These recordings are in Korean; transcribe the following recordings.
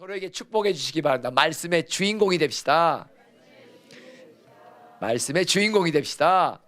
서로에게 축복해 주시기 바랍니다. 말씀의 주인공이 됩시다. 말씀의 주인공이 됩시다.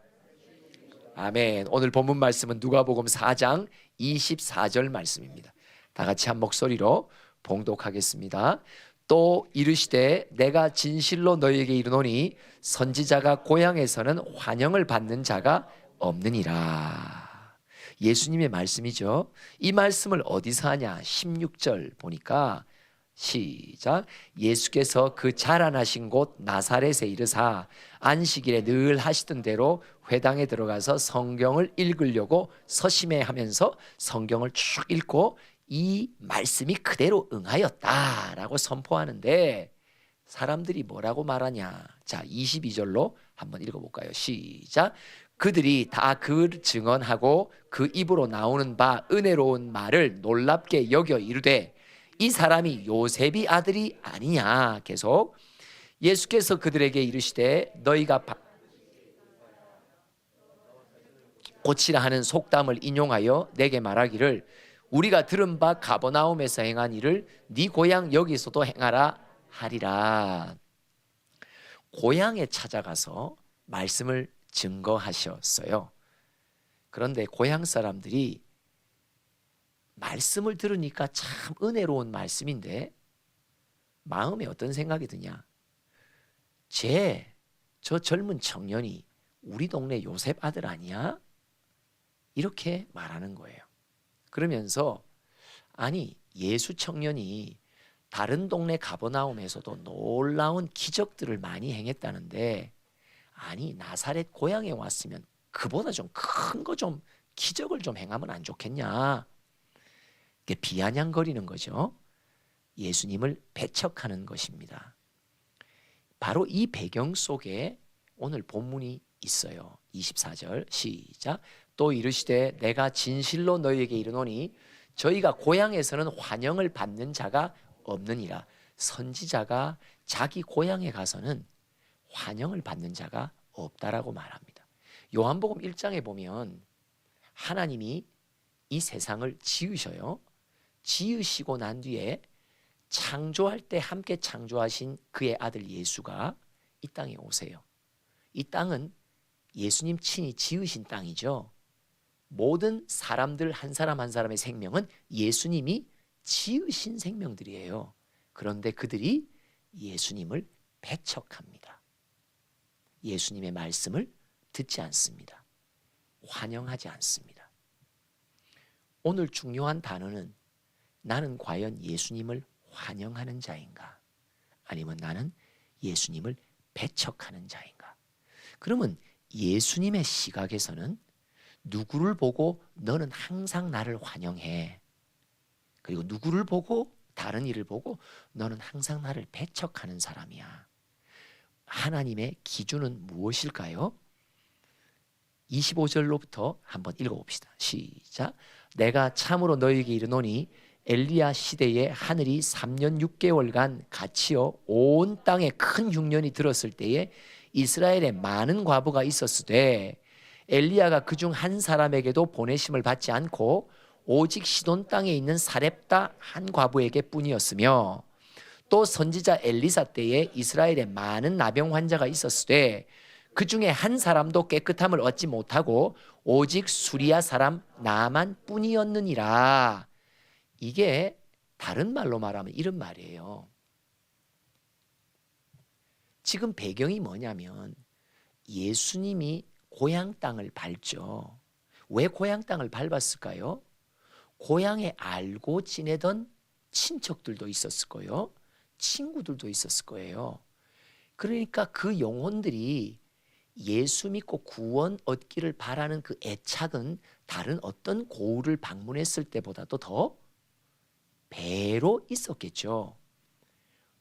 아멘. 오늘 본문 말씀은 누가복음 4장 24절 말씀입니다. 다 같이 한 목소리로 봉독하겠습니다. 또 이르시되 내가 진실로 너희에게 이르노니 선지자가 고향에서는 환영을 받는 자가 없느니라. 예수님의 말씀이죠. 이 말씀을 어디서 하냐? 16절 보니까 시작. 예수께서 그 자라나신 곳 나사렛에 이르사 안식일에 늘 하시던 대로 회당에 들어가서 성경을 읽으려고 서심해 하면서 성경을 쭉 읽고 이 말씀이 그대로 응하였다라고 선포하는데 사람들이 뭐라고 말하냐? 자, 22절로 한번 읽어볼까요? 시작. 그들이 다 그 증언하고 그 입으로 나오는 바 은혜로운 말을 놀랍게 여겨 이르되 이 사람이 요셉이 아들이 아니냐. 계속 예수께서 그들에게 이르시되 너희가 고치라 하는 속담을 인용하여 내게 말하기를 우리가 들은 바 가버나움에서 행한 일을 네 고향 여기서도 행하라 하리라. 고향에 찾아가서 말씀을 증거하셨어요. 그런데 고향 사람들이 말씀을 들으니까 참 은혜로운 말씀인데 마음에 어떤 생각이 드냐? 저 젊은 청년이 우리 동네 요셉 아들 아니야? 이렇게 말하는 거예요. 그러면서 아니 예수 청년이 다른 동네 가버나움에서도 놀라운 기적들을 많이 행했다는데 아니 나사렛 고향에 왔으면 그보다 좀 큰 거 좀 기적을 좀 행하면 안 좋겠냐? 이게 비아냥거리는 거죠. 예수님을 배척하는 것입니다. 바로 이 배경 속에 오늘 본문이 있어요. 24절 시작. 또 이르시되 내가 진실로 너희에게 이르노니 저희가 고향에서는 환영을 받는 자가 없느니라. 선지자가 자기 고향에 가서는 환영을 받는 자가 없다라고 말합니다. 요한복음 1장에 보면 하나님이 이 세상을 지으셔요. 지으시고 난 뒤에 창조할 때 함께 창조하신 그의 아들 예수가 이 땅에 오세요. 이 땅은 예수님 친히 지으신 땅이죠. 모든 사람들 한 사람 한 사람의 생명은 예수님이 지으신 생명들이에요. 그런데 그들이 예수님을 배척합니다. 예수님의 말씀을 듣지 않습니다. 환영하지 않습니다. 오늘 중요한 단어는 나는 과연 예수님을 환영하는 자인가? 아니면 나는 예수님을 배척하는 자인가? 그러면 예수님의 시각에서는 누구를 보고 너는 항상 나를 환영해. 그리고 누구를 보고 다른 일을 보고 너는 항상 나를 배척하는 사람이야. 하나님의 기준은 무엇일까요? 25절로부터 한번 읽어봅시다. 시작. 내가 참으로 너희에게 이르노니 엘리야 시대에 하늘이 3년 6개월간 갇히어 온 땅에 큰 흉년이 들었을 때에 이스라엘에 많은 과부가 있었으되 엘리야가 그중 한 사람에게도 보내심을 받지 않고 오직 시돈 땅에 있는 사렙다 한 과부에게 뿐이었으며 또 선지자 엘리사 때에 이스라엘에 많은 나병 환자가 있었으되 그 중에 한 사람도 깨끗함을 얻지 못하고 오직 수리아 사람 나만 뿐이었느니라. 이게 다른 말로 말하면 이런 말이에요. 지금 배경이 뭐냐면 예수님이 고향 땅을 밟죠. 왜 고향 땅을 밟았을까요? 고향에 알고 지내던 친척들도 있었을 거예요. 친구들도 있었을 거예요. 그러니까 그 영혼들이 예수 믿고 구원 얻기를 바라는 그 애착은 다른 어떤 고을을 방문했을 때보다도 더 배로 있었겠죠.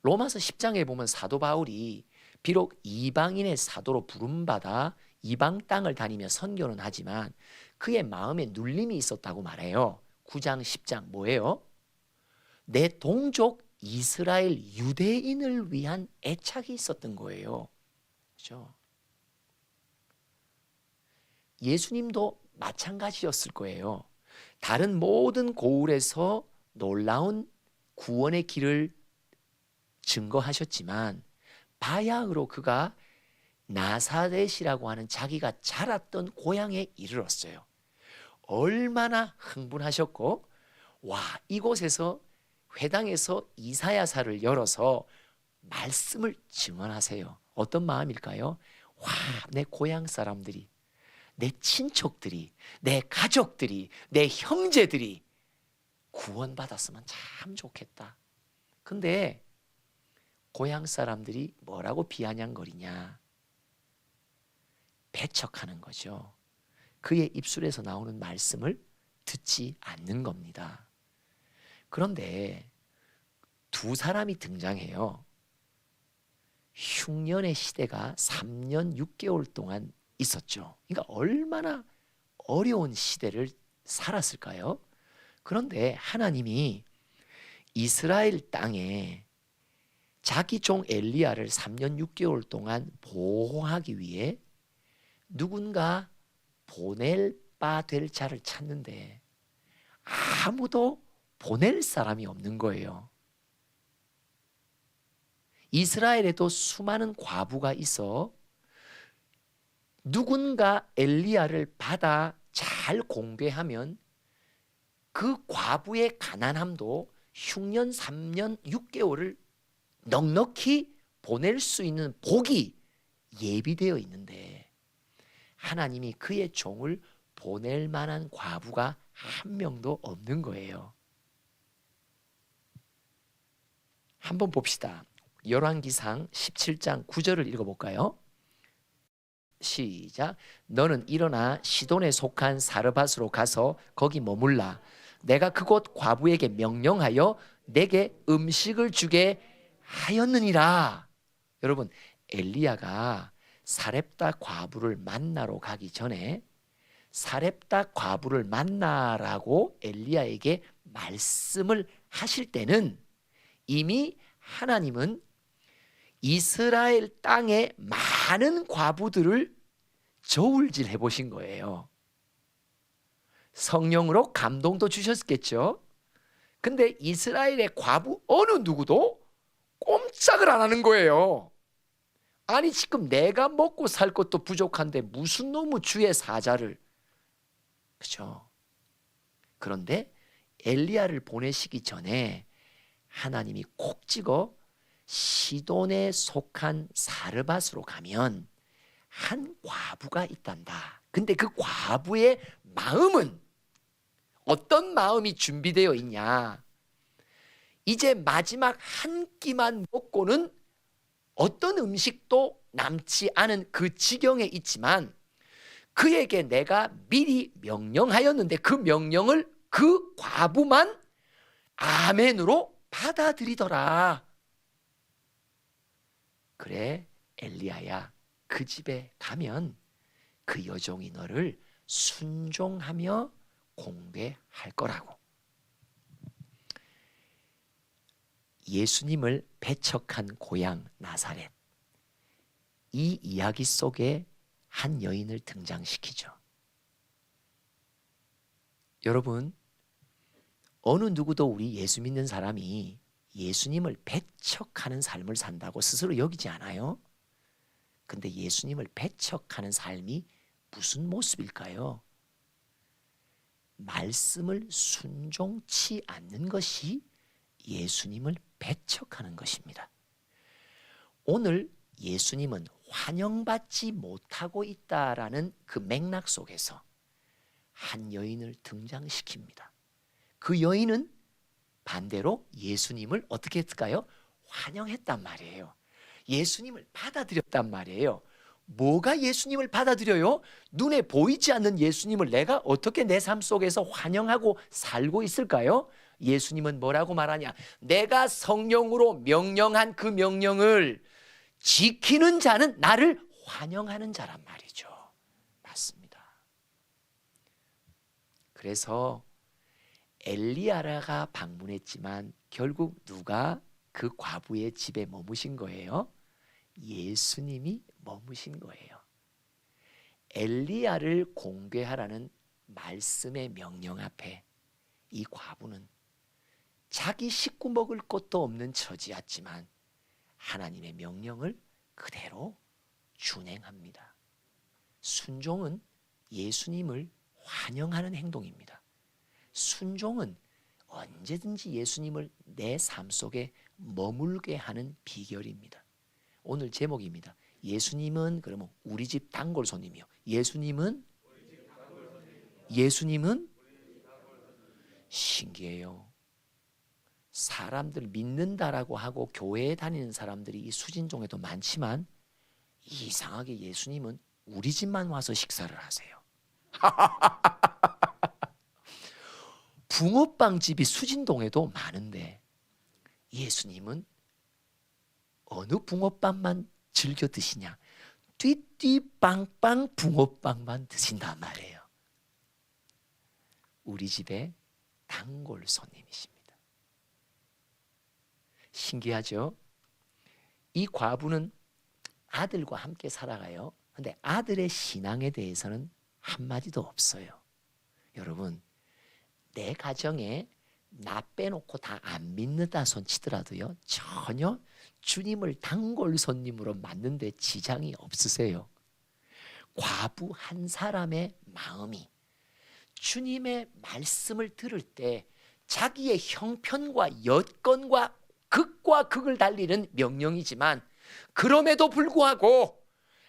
로마서 10장에 보면 사도 바울이 비록 이방인의 사도로 부름받아 이방 땅을 다니며 선교는 하지만 그의 마음에 눌림이 있었다고 말해요. 9장 10장 뭐예요? 내 동족 이스라엘 유대인을 위한 애착이 있었던 거예요. 그렇죠? 예수님도 마찬가지였을 거예요. 다른 모든 고을에서 놀라운 구원의 길을 증거하셨지만 바야흐로 그가 나사렛이라고 하는 자기가 자랐던 고향에 이르렀어요. 얼마나 흥분하셨고, 와, 이곳에서 회당에서 이사야사를 열어서 말씀을 증언하세요. 어떤 마음일까요? 와, 내 고향 사람들이, 내 친척들이, 내 가족들이, 내 형제들이 구원받았으면 참 좋겠다. 근데 고향 사람들이 뭐라고 비아냥거리냐? 배척하는 거죠. 그의 입술에서 나오는 말씀을 듣지 않는 겁니다. 그런데 두 사람이 등장해요. 흉년의 시대가 3년 6개월 동안 있었죠. 그러니까 얼마나 어려운 시대를 살았을까요? 그런데 하나님이 이스라엘 땅에 자기 종 엘리야를 3년 6개월 동안 보호하기 위해 누군가 보낼 바 될 자를 찾는데 아무도 보낼 사람이 없는 거예요. 이스라엘에도 수많은 과부가 있어 누군가 엘리야를 받아 잘 공배하면 그 과부의 가난함도 흉년 3년 6개월을 넉넉히 보낼 수 있는 복이 예비되어 있는데 하나님이 그의 종을 보낼 만한 과부가 한 명도 없는 거예요. 한번 봅시다. 열왕기상 17장 9절을 읽어볼까요? 시작. 너는 일어나 시돈에 속한 사르밧으로 가서 거기 머물라. 내가 그곳 과부에게 명령하여 내게 음식을 주게 하였느니라. 여러분, 엘리야가 사렙다 과부를 만나러 가기 전에 사렙다 과부를 만나라고 엘리야에게 말씀을 하실 때는 이미 하나님은 이스라엘 땅에 많은 과부들을 저울질 해보신 거예요. 성령으로 감동도 주셨겠죠. 근데 이스라엘의 과부 어느 누구도 꼼짝을 안 하는 거예요. 아니 지금 내가 먹고 살 것도 부족한데 무슨 놈의 주의 사자를. 그렇죠. 그런데 엘리야를 보내시기 전에 하나님이 콕 찍어 시돈에 속한 사르밧으로 가면 한 과부가 있단다. 근데 그 과부의 마음은 어떤 마음이 준비되어 있냐? 이제 마지막 한 끼만 먹고는 어떤 음식도 남지 않은 그 지경에 있지만 그에게 내가 미리 명령하였는데 그 명령을 그 과부만 아멘으로 받아들이더라. 그래 엘리야야, 그 집에 가면 그 여종이 너를 순종하며 공배할 거라고. 예수님을 배척한 고향 나사렛, 이 이야기 속에 한 여인을 등장시키죠. 여러분, 어느 누구도 우리 예수 믿는 사람이 예수님을 배척하는 삶을 산다고 스스로 여기지 않아요. 근데 예수님을 배척하는 삶이 무슨 모습일까요? 말씀을 순종치 않는 것이 예수님을 배척하는 것입니다. 오늘 예수님은 환영받지 못하고 있다라는 그 맥락 속에서 한 여인을 등장시킵니다. 그 여인은 반대로 예수님을 어떻게 했을까요? 환영했단 말이에요. 예수님을 받아들였단 말이에요. 뭐가 예수님을 받아들여요? 눈에 보이지 않는 예수님을 내가 어떻게 내 삶 속에서 환영하고 살고 있을까요? 예수님은 뭐라고 말하냐? 내가 성령으로 명령한 그 명령을 지키는 자는 나를 환영하는 자란 말이죠. 맞습니다. 그래서 엘리야가 방문했지만 결국 누가 그 과부의 집에 머무신 거예요? 예수님이 머무신 거예요. 엘리야를 공개하라는 말씀의 명령 앞에 이 과부는 자기 식구 먹을 것도 없는 처지였지만 하나님의 명령을 그대로 준행합니다. 순종은 예수님을 환영하는 행동입니다. 순종은 언제든지 예수님을 내 삶 속에 머물게 하는 비결입니다. 오늘 제목입니다. 예수님은 그러면 우리 집 단골 손님이요. 예수님은 신기해요. 사람들 믿는다라고 하고 교회에 다니는 사람들이 이 수진종에도 많지만 이상하게 예수님은 우리 집만 와서 식사를 하세요. 붕어빵 집이 수진동에도 많은데 예수님은 어느 붕어빵만 즐겨 드시냐? 띠띠빵빵 붕어빵만 드신단 말이에요. 우리 집에 단골 손님이십니다. 신기하죠? 이 과부는 아들과 함께 살아가요. 근데 아들의 신앙에 대해서는 한마디도 없어요. 여러분, 내 가정에 나 빼놓고 다 안 믿는다 손치더라도요, 전혀 주님을 단골 손님으로 맞는데 지장이 없으세요. 과부 한 사람의 마음이 주님의 말씀을 들을 때 자기의 형편과 여건과 극과 극을 달리는 명령이지만 그럼에도 불구하고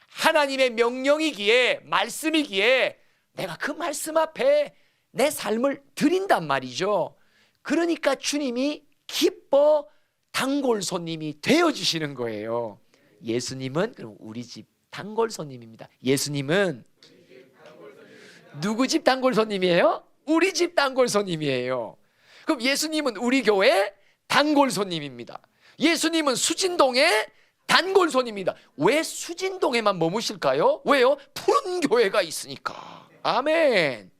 하나님의 명령이기에, 말씀이기에 내가 그 말씀 앞에 내 삶을 드린단 말이죠. 그러니까 주님이 기뻐 단골 손님이 되어주시는 거예요. 예수님은 그럼 우리 집 단골 손님입니다. 예수님은 누구 집 단골 손님이에요? 우리 집 단골 손님이에요. 그럼 예수님은 우리 교회 단골 손님입니다. 예수님은 수진동의 단골 손님입니다. 왜 수진동에만 머무실까요? 왜요? 푸른 교회가 있으니까. 아멘.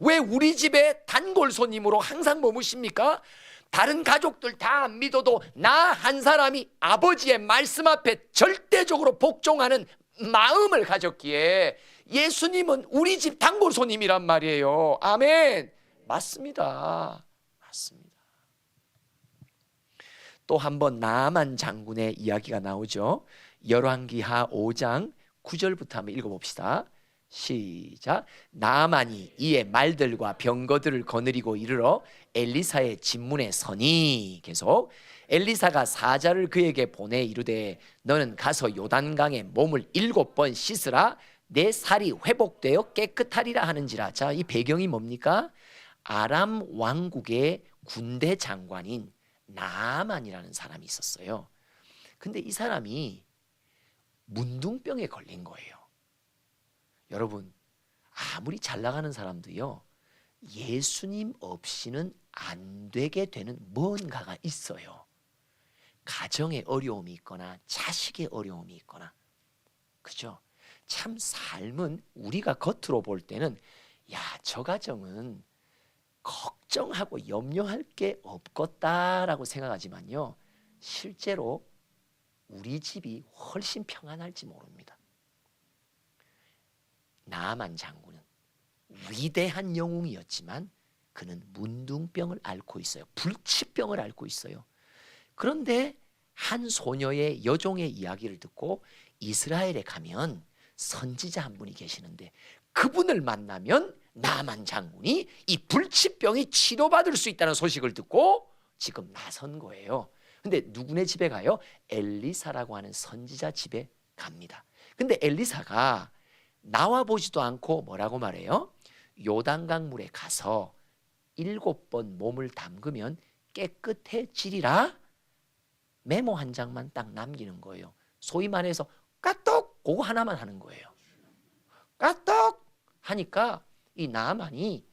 왜 우리 집에 단골 손님으로 항상 머무십니까? 다른 가족들 다 안 믿어도 나 한 사람이 아버지의 말씀 앞에 절대적으로 복종하는 마음을 가졌기에 예수님은 우리 집 단골 손님이란 말이에요. 아멘. 맞습니다. 맞습니다. 또 한 번 나아만 장군의 이야기가 나오죠. 열왕기하 5장 9절부터 한번 읽어봅시다. 시작. 나아만이 이에 말들과 병거들을 거느리고 이르러 엘리사의 집문에 서니, 계속 엘리사가 사자를 그에게 보내 이르되 너는 가서 요단강에 몸을 7번 씻으라 내 살이 회복되어 깨끗하리라 하는지라. 자, 이 배경이 뭡니까? 아람 왕국의 군대 장관인 나아만이라는 사람이 있었어요. 근데 이 사람이 문둥병에 걸린 거예요. 여러분, 아무리 잘 나가는 사람도요, 예수님 없이는 안 되게 되는 뭔가가 있어요. 가정에 어려움이 있거나 자식의 어려움이 있거나, 그죠? 참 삶은 우리가 겉으로 볼 때는 야, 저 가정은 걱정하고 염려할 게 없겠다라고 생각하지만요, 실제로 우리 집이 훨씬 평안할지 모릅니다. 나아만 장군은 위대한 영웅이었지만 그는 문둥병을 앓고 있어요. 불치병을 앓고 있어요. 그런데 한 소녀의 여종의 이야기를 듣고 이스라엘에 가면 선지자 한 분이 계시는데 그분을 만나면 나아만 장군이 이 불치병이 치료받을 수 있다는 소식을 듣고 지금 나선 거예요. 근데 누구네 집에 가요? 엘리사라고 하는 선지자 집에 갑니다. 근데 엘리사가 나와보지도 않고 뭐라고 말해요? 요단강 물에 가서 7번 몸을 담그면 깨끗해지리라 메모 한 장만 딱 남기는 거예요. 소위 말해서 까똑 그거 하나만 하는 거예요. 까똑 하니까 이 나아만이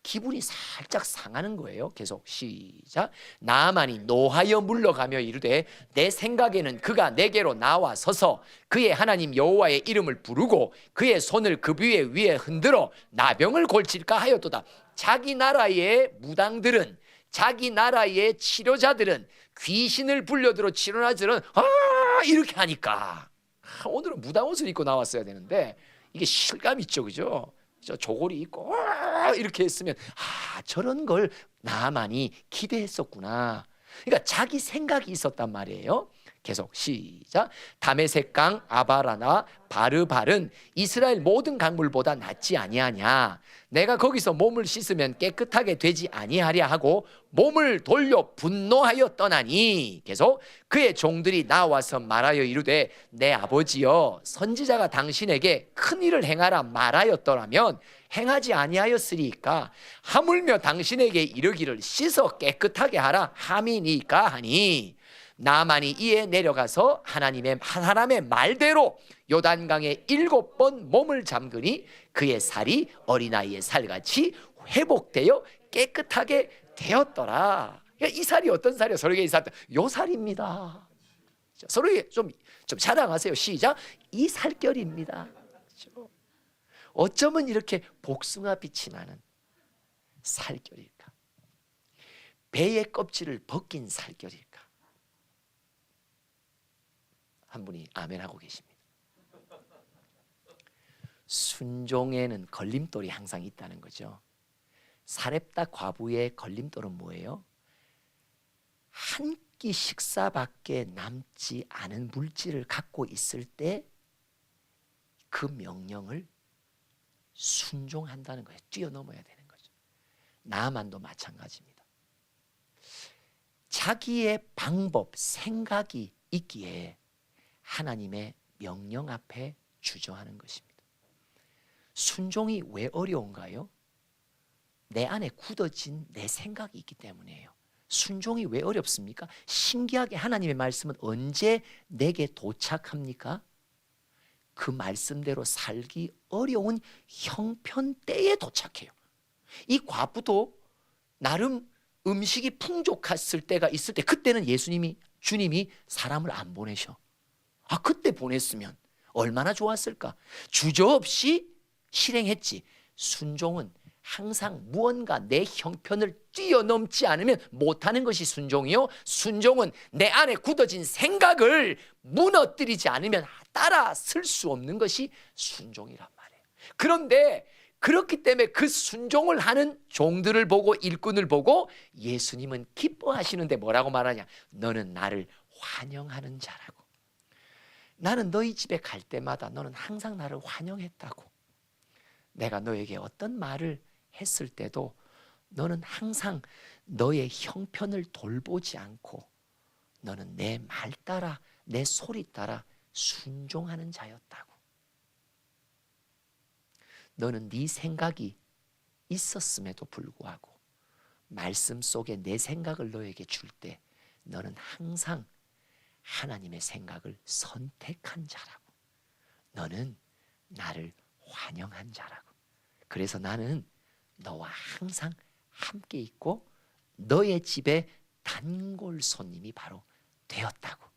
기분이 살짝 상하는 거예요. 계속 시작. 나아만이 노하여 물러가며 이르되 내 생각에는 그가 내게로 나와 서서 그의 하나님 여호와의 이름을 부르고 그의 손을 그 위에 흔들어 나병을 골칠까 하였도다. 자기 나라의 무당들은, 자기 나라의 치료자들은, 귀신을 불려들어 치료하자들은 이렇게 하니까 오늘은 무당 옷을 입고 나왔어야 되는데 이게 실감 있죠, 그죠? 저 조골이 있고 이렇게 했으면 저런 걸 나만이 기대했었구나. 그러니까 자기 생각이 있었단 말이에요. 계속 시작. 다메섹강 아바라나 바르발은 이스라엘 모든 강물보다 낫지 아니하냐. 내가 거기서 몸을 씻으면 깨끗하게 되지 아니하랴 하고 몸을 돌려 분노하여 떠나니. 계속 그의 종들이 나와서 말하여 이르되 내 아버지여 선지자가 당신에게 큰 일을 행하라 말하였더라면 행하지 아니하였으리까 하물며 당신에게 이르기를 씻어 깨끗하게 하라 함이니까 하니. 나만이 이에 내려가서 하나님의 한 사람의 말대로 요단강에 7번 몸을 잠그니 그의 살이 어린아이의 살같이 회복되어 깨끗하게 되었더라. 이 살이 어떤 살이요? 서로에게 이 살, 요 살입니다. 서로에게 좀 자랑하세요. 시작. 이 살결입니다. 어쩌면 이렇게 복숭아빛이 나는 살결일까? 배의 껍질을 벗긴 살결일까? 한 분이 아멘 하고 계십니다. 순종에는 걸림돌이 항상 있다는 거죠. 사렙다 과부의 걸림돌은 뭐예요? 한 끼 식사밖에 남지 않은 물질을 갖고 있을 때 그 명령을 순종한다는 거예요. 뛰어넘어야 되는 거죠. 나만도 마찬가지입니다. 자기의 방법, 생각이 있기에 하나님의 명령 앞에 주저하는 것입니다. 순종이 왜 어려운가요? 내 안에 굳어진 내 생각이 있기 때문이에요. 순종이 왜 어렵습니까? 신기하게 하나님의 말씀은 언제 내게 도착합니까? 그 말씀대로 살기 어려운 형편 때에 도착해요. 이 과부도 나름 음식이 풍족했을 때가 있을 때, 그때는 주님이 사람을 안 보내셔. 그때 보냈으면 얼마나 좋았을까? 주저없이 실행했지. 순종은 항상 무언가 내 형편을 뛰어넘지 않으면 못하는 것이 순종이요, 순종은 내 안에 굳어진 생각을 무너뜨리지 않으면 따라 쓸 수 없는 것이 순종이란 말이에요. 그런데 그렇기 때문에 그 순종을 하는 종들을 보고, 일꾼을 보고 예수님은 기뻐하시는데 뭐라고 말하냐? 너는 나를 환영하는 자라고. 나는 너희 집에 갈 때마다 너는 항상 나를 환영했다고. 내가 너에게 어떤 말을 했을 때도 너는 항상 너의 형편을 돌보지 않고 너는 내 말 따라, 내 소리 따라 순종하는 자였다고. 너는 네 생각이 있었음에도 불구하고 말씀 속에 내 생각을 너에게 줄 때 너는 항상 하나님의 생각을 선택한 자라고. 너는 나를 환영한 자라고. 그래서 나는 너와 항상 함께 있고 너의 집에 단골 손님이 바로 되었다고.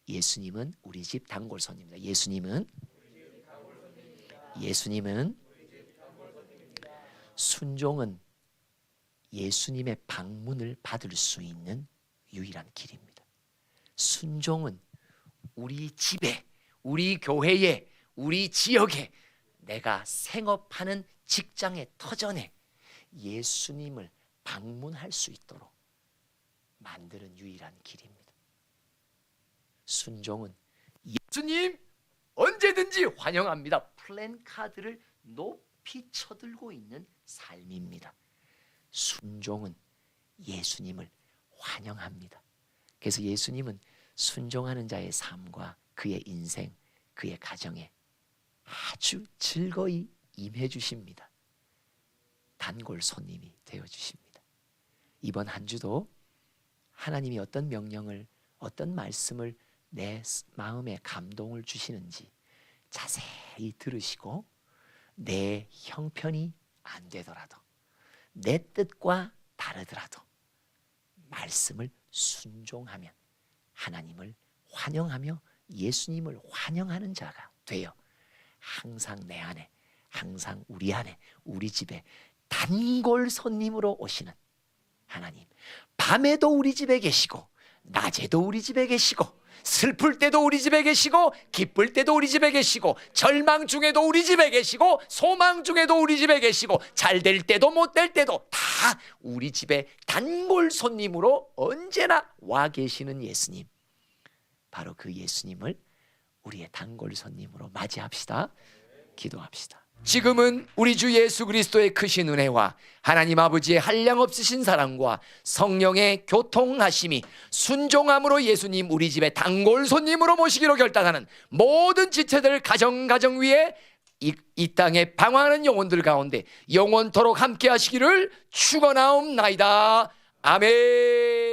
예수님은 우리 집 단골 손님입니다. 예수님은 순종은 예수님의 방문을 받을 수 있는 유일한 길입니다. 순종은 우리 집에, 우리 교회에, 우리 지역에, 내가 생업하는 직장의 터전에 예수님을 방문할 수 있도록 만드는 유일한 길입니다. 순종은 예수님 언제든지 환영합니다. 플랜카드를 높이 쳐들고 있는 삶입니다. 순종은 예수님을 환영합니다. 그래서 예수님은 순종하는 자의 삶과 그의 인생, 그의 가정에 아주 즐거이 임해 주십니다. 단골 손님이 되어 주십니다. 이번 한 주도 하나님이 어떤 명령을, 어떤 말씀을 내 마음에 감동을 주시는지 자세히 들으시고 내 형편이 안 되더라도, 내 뜻과 다르더라도 말씀을 순종하면 하나님을 환영하며 예수님을 환영하는 자가 되어 항상 내 안에, 항상 우리 안에, 우리 집에 단골 손님으로 오시는 하나님, 밤에도 우리 집에 계시고 낮에도 우리 집에 계시고 슬플 때도 우리 집에 계시고 기쁠 때도 우리 집에 계시고 절망 중에도 우리 집에 계시고 소망 중에도 우리 집에 계시고 잘 될 때도 못 될 때도 다 우리 집에 단골 손님으로 언제나 와 계시는 예수님, 바로 그 예수님을 우리의 단골 손님으로 맞이합시다. 기도합시다. 지금은 우리 주 예수 그리스도의 크신 은혜와 하나님 아버지의 한량없으신 사랑과 성령의 교통하심이 순종함으로 예수님 우리 집의 단골 손님으로 모시기로 결단하는 모든 지체들 가정 위에 이 땅에 방황하는 영혼들 가운데 영원토록 함께 하시기를 축원하옵나이다. 아멘.